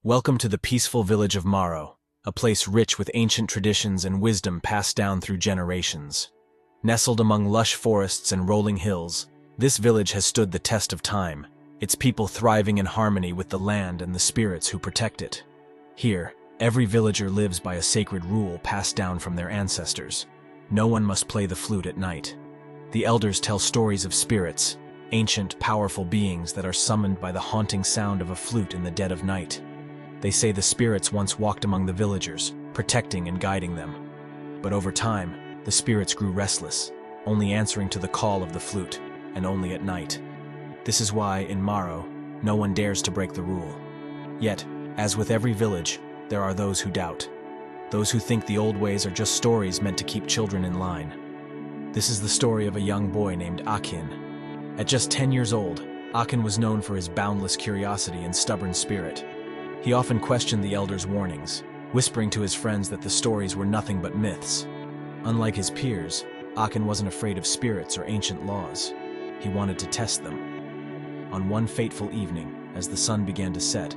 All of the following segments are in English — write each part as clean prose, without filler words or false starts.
Welcome to the peaceful village of Maro, a place rich with ancient traditions and wisdom passed down through generations. Nestled among lush forests and rolling hills, this village has stood the test of time, its people thriving in harmony with the land and the spirits who protect it. Here, every villager lives by a sacred rule passed down from their ancestors. No one must play the flute at night. The elders tell stories of spirits, ancient, powerful beings that are summoned by the haunting sound of a flute in the dead of night. They say the spirits once walked among the villagers, protecting and guiding them. But over time, the spirits grew restless, only answering to the call of the flute, and only at night. This is why, in Maro, no one dares to break the rule. Yet, as with every village, there are those who doubt. Those who think the old ways are just stories meant to keep children in line. This is the story of a young boy named Akin. At just 10 years old, Akin was known for his boundless curiosity and stubborn spirit. He often questioned the elders' warnings, whispering to his friends that the stories were nothing but myths. Unlike his peers, Akin wasn't afraid of spirits or ancient laws. He wanted to test them. On one fateful evening, as the sun began to set,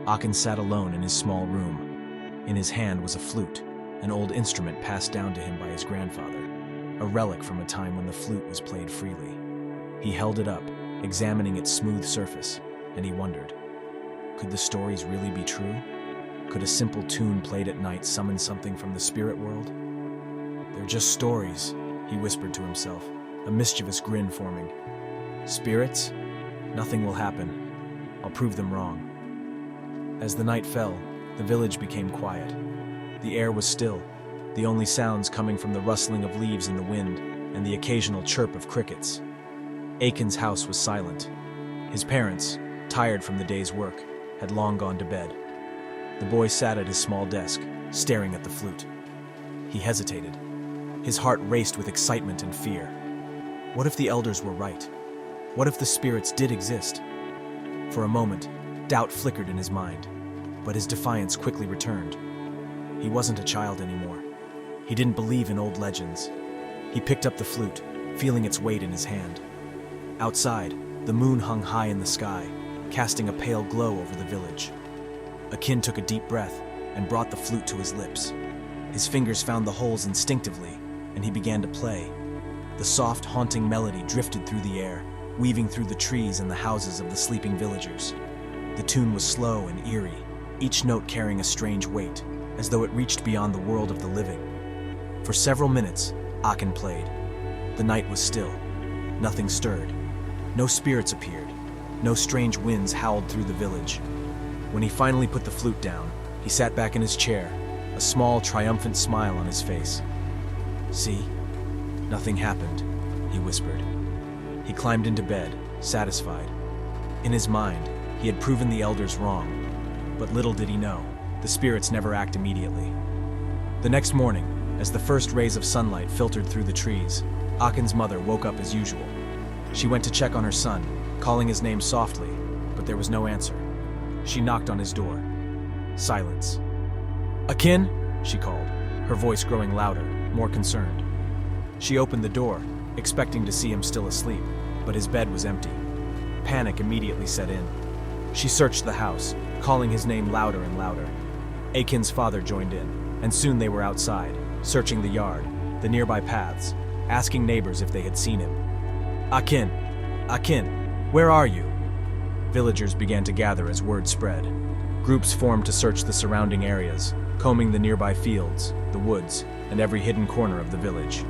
Akin sat alone in his small room. In his hand was a flute, an old instrument passed down to him by his grandfather, a relic from a time when the flute was played freely. He held it up, examining its smooth surface, and he wondered, could the stories really be true? Could a simple tune played at night summon something from the spirit world? They're just stories, he whispered to himself, a mischievous grin forming. Spirits? Nothing will happen. I'll prove them wrong. As the night fell, the village became quiet. The air was still, the only sounds coming from the rustling of leaves in the wind and the occasional chirp of crickets. Akin's house was silent. His parents, tired from the day's work, had long gone to bed. The boy sat at his small desk, staring at the flute. He hesitated. His heart raced with excitement and fear. What if the elders were right? What if the spirits did exist? For a moment, doubt flickered in his mind, but his defiance quickly returned. He wasn't a child anymore. He didn't believe in old legends. He picked up the flute, feeling its weight in his hand. Outside, the moon hung high in the sky, casting a pale glow over the village. Akin took a deep breath and brought the flute to his lips. His fingers found the holes instinctively, and he began to play. The soft, haunting melody drifted through the air, weaving through the trees and the houses of the sleeping villagers. The tune was slow and eerie, each note carrying a strange weight, as though it reached beyond the world of the living. For several minutes, Akin played. The night was still. Nothing stirred. No spirits appeared. No strange winds howled through the village. When he finally put the flute down, he sat back in his chair, a small, triumphant smile on his face. "See? Nothing happened," he whispered. He climbed into bed, satisfied. In his mind, he had proven the elders wrong, but little did he know, the spirits never act immediately. The next morning, as the first rays of sunlight filtered through the trees, Akin's mother woke up as usual. She went to check on her son, calling his name softly, but there was no answer. She knocked on his door. Silence. "Akin?" she called, her voice growing louder, more concerned. She opened the door, expecting to see him still asleep, but his bed was empty. Panic immediately set in. She searched the house, calling his name louder and louder. Akin's father joined in, and soon they were outside, searching the yard, the nearby paths, asking neighbors if they had seen him. "Akin! Akin! Where are you?" Villagers began to gather as word spread. Groups formed to search the surrounding areas, combing the nearby fields, the woods, and every hidden corner of the village.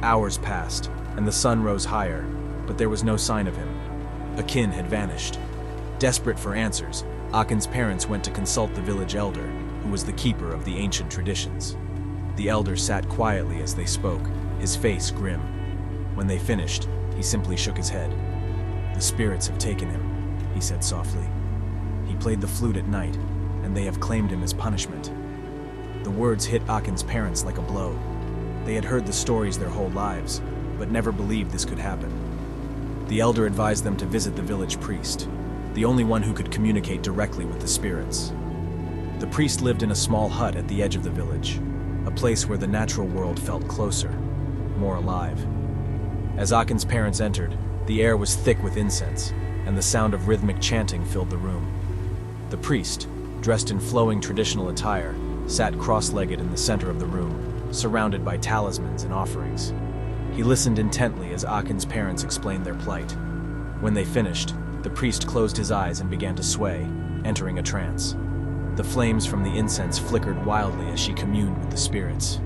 Hours passed, and the sun rose higher, but there was no sign of him. Akin had vanished. Desperate for answers, Akin's parents went to consult the village elder, who was the keeper of the ancient traditions. The elder sat quietly as they spoke, his face grim. When they finished, he simply shook his head. "The spirits have taken him," he said softly. "He played the flute at night, and they have claimed him as punishment." The words hit Akin's parents like a blow. They had heard the stories their whole lives, but never believed this could happen. The elder advised them to visit the village priest, the only one who could communicate directly with the spirits. The priest lived in a small hut at the edge of the village, a place where the natural world felt closer, more alive. As Akin's parents entered, the air was thick with incense, and the sound of rhythmic chanting filled the room. The priest, dressed in flowing traditional attire, sat cross-legged in the center of the room, surrounded by talismans and offerings. He listened intently as Akin's parents explained their plight. When they finished, the priest closed his eyes and began to sway, entering a trance. The flames from the incense flickered wildly as she communed with the spirits.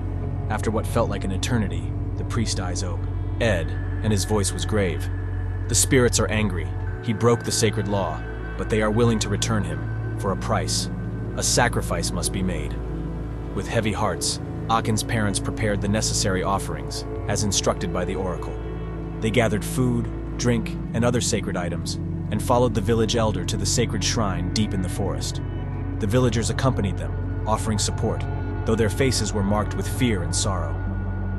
After what felt like an eternity, the priest's eyes opened. Ed, and his voice was grave. The spirits are angry. He broke the sacred law, but they are willing to return him, for a price. A sacrifice must be made. With heavy hearts, Akin's parents prepared the necessary offerings, as instructed by the oracle. They gathered food, drink, and other sacred items, and followed the village elder to the sacred shrine deep in the forest. The villagers accompanied them, offering support, though their faces were marked with fear and sorrow.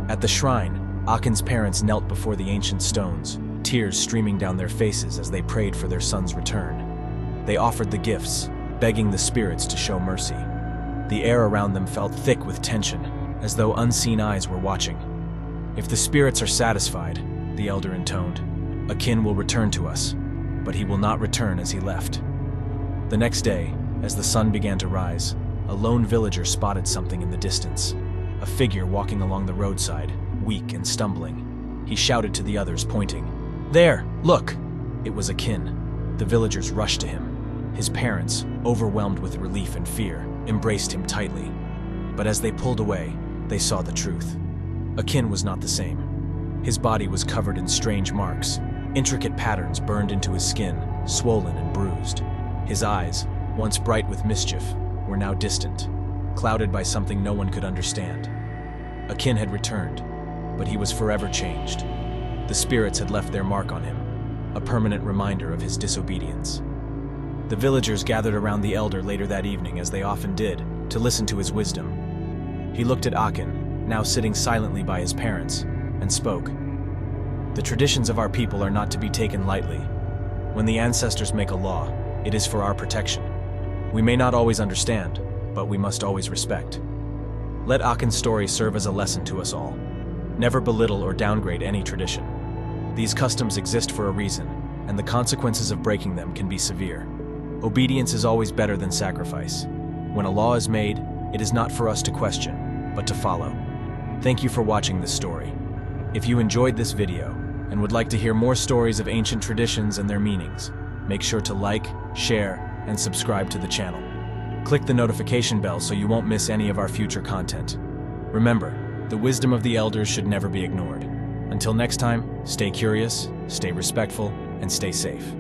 At the shrine, Akin's parents knelt before the ancient stones, tears streaming down their faces as they prayed for their son's return. They offered the gifts, begging the spirits to show mercy. The air around them felt thick with tension, as though unseen eyes were watching. "If the spirits are satisfied," the elder intoned, "Akin will return to us, but he will not return as he left." The next day, as the sun began to rise, a lone villager spotted something in the distance. A figure walking along the roadside, weak and stumbling. He shouted to the others, pointing. "There, look!" It was Akin. The villagers rushed to him. His parents, overwhelmed with relief and fear, embraced him tightly. But as they pulled away, they saw the truth. Akin was not the same. His body was covered in strange marks. Intricate patterns burned into his skin, swollen and bruised. His eyes, once bright with mischief, were now distant, clouded by something no one could understand. Akin had returned, but he was forever changed. The spirits had left their mark on him, a permanent reminder of his disobedience. The villagers gathered around the elder later that evening, as they often did, to listen to his wisdom. He looked at Akin, now sitting silently by his parents, and spoke. "The traditions of our people are not to be taken lightly. When the ancestors make a law, it is for our protection. We may not always understand, but we must always respect. Let Akin's story serve as a lesson to us all. Never belittle or downgrade any tradition. These customs exist for a reason, and the consequences of breaking them can be severe. Obedience is always better than sacrifice. When a law is made, it is not for us to question, but to follow." Thank you for watching this story. If you enjoyed this video and would like to hear more stories of ancient traditions and their meanings, make sure to like, share, and subscribe to the channel. Click the notification bell so you won't miss any of our future content. Remember, the wisdom of the elders should never be ignored. Until next time, stay curious, stay respectful, and stay safe.